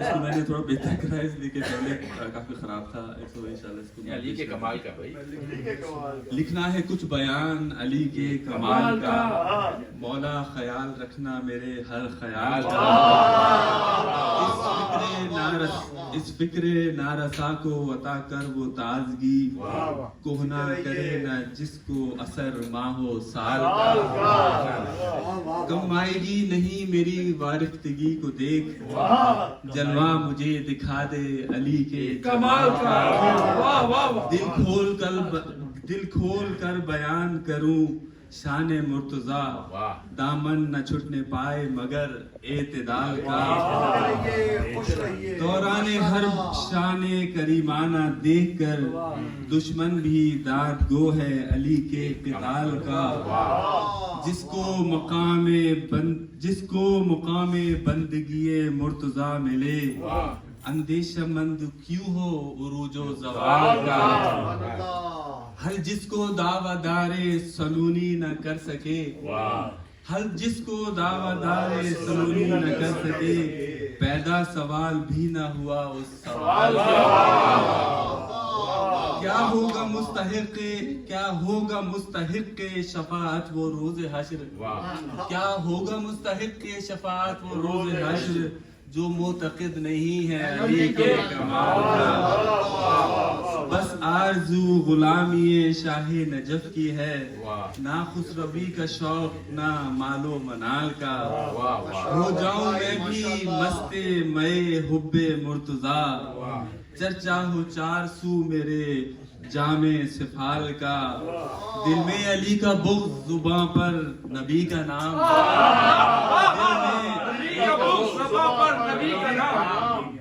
اس کو میں نے تھوڑا بہتر کرایا اس لیے کہ پہلے کافی خراب تھا، تو انشاءاللہ اس کو علی کے کمال کا بھائی لکھنا ہے کچھ بیان علی کے کمال کا، مولا خیال رکھنا میرے ہر خیال کا، اس فکر نارسا کو عطا کر وہ تازگی، کوہنا کرے نہ جس کو اثر ماہ و سال کا، کم آئے گی نہیں میری وارفتگی کو دیکھ، جلوہ مجھے دکھا دے علی کے کمال کا، دل کھول کر بیان کروں شان مرتضیٰ، دامن نہ چھٹنے پائے مگر اعتدال کا، دوران ہر شان کریمانہ دیکھ کر دشمن بھی داد گو ہے علی کے قتال کا، جس کو مقام بندگی مرتضیٰ ملے، اندیشہ مند کیوں ہو عروج و زوال کا، ہر جس کو دعویٰ دار سنونی نہ کر سکے، ہر جس کو دعویٰ دار سنونی نہ کر سکے، پیدا سوال بھی نہ ہوا اس سوال کا، کیا ہوگا مستحق شفاعت وہ روز حشر، کیا ہوگا مستحق شفاعت وہ روز حشر، جو معتقد نہیں ہے علی کے کمال کا، بس آرزو غلامی شاہ نجف کی ہے، نہ خسروی کا شوق نہ مال و منال کا، ہو جاؤں میں بھی مست مئے حب مرتضیٰ، چرچا ہو چار سو میرے جام سفال کا، دل میں علی کا بغض زباں پر نبی کا نام،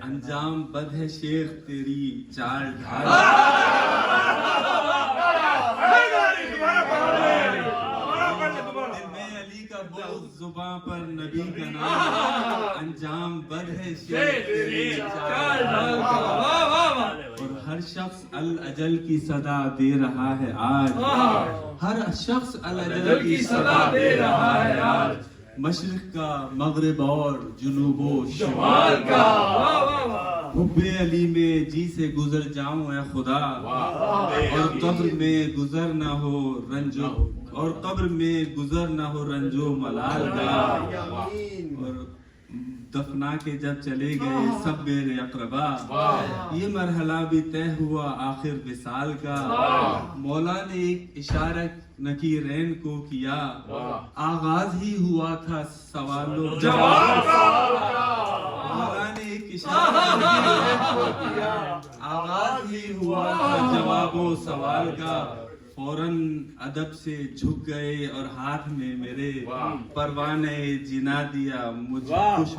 انجام بد ہے شیخ تیری چال ڈھال، دل میں علی کا بغض زباں پر نبی کا نام، انجام بد ہے شیخ تیری چال ڈھال، اور ہر شخص الاجل کی صدا دے رہا ہے آج، ہر شخص الاجل کی صدا دے رہا ہے آج، مشرق کا مغرب اور جنوب و شمال کا، حب علی میں جی سے گزر جاؤں اے خدا، اور قبر میں گزر نہ ہو رنج و ملال کا، اور دفنا کے جب چلے گئے سب میرے اقربا، یہ مرحلہ بھی طے ہوا آخر وصال کا، مولا نے ایک اشارہ نکیرین کو کیا، آغاز ہی ہوا تھا سوال و جواب کا، مولا نے ایک اشارہ نکیرین کو کیا، آغاز ہی ہوا تھا جواب و سوال کا، فوراً ادب سے جھک گئے اور ہاتھ میں میرے پروانے جنا دیا مجھے خوش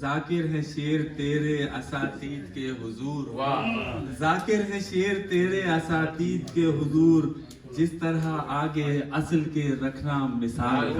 ذاکر ہے شیر تیرے اساتید کے حضور، ذاکر ہے شیر تیرے اساتید کے حضور، جس طرح آگے اصل کے رکھنا مثال